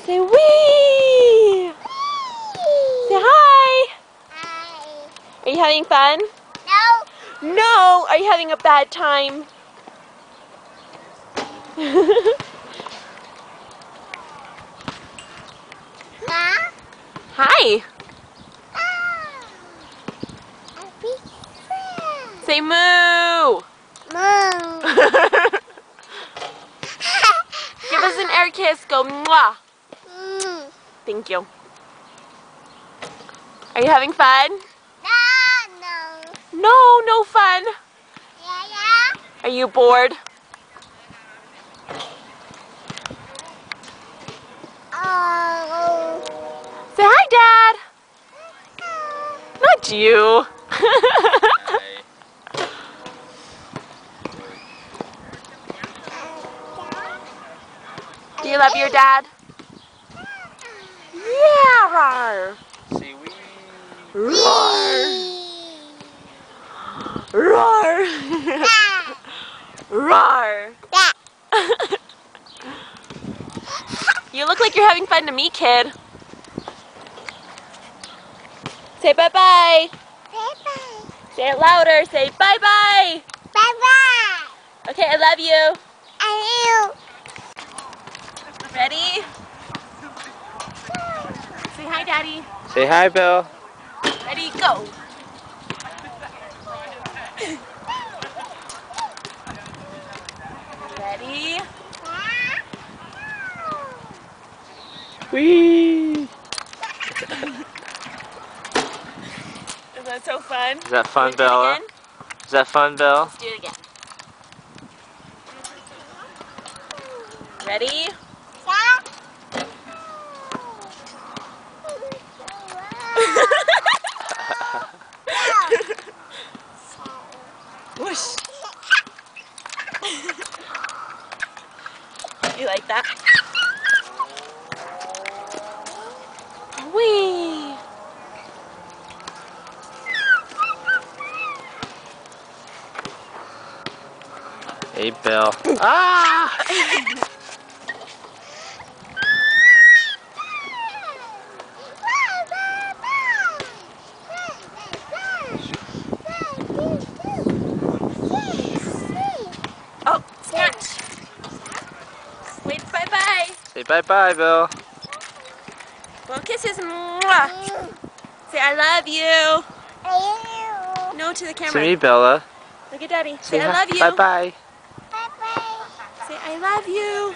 Say wee! Say hi! Hi. Are you having fun? No. No! Are you having a bad time? Huh? Hi! A pizza. Say moo! Mom. Give us an air kiss. Go mwah! Mm. Thank you. Are you having fun? No. No, no fun. Yeah. Are you bored? Oh. Say hi, Dad. Not you. Do you love your dad? Yeah. Roar. Say wee. Roar. Roar. Roar. You look like you're having fun to me, kid. Say bye-bye. Bye-bye. Say it louder. Say bye-bye. Bye-bye. Okay, I love you. I Ready? Say hi, Daddy. Say hi, Bill. Ready, go. Ready? Wee. Is that so fun? Is that fun, Do it Bella? again? Is that fun, Bill? Let's do it again. Ready? Whoosh. You like that? Whee! Hey, Bill. Ah! Oh, snatch! Wait, bye-bye! Say bye-bye, Bill. Well, kisses! Mwah. Say I love you! No to the To camera. me, Bella. Look at Daddy. Say Say I hi. love you! Bye-bye. Say I love you!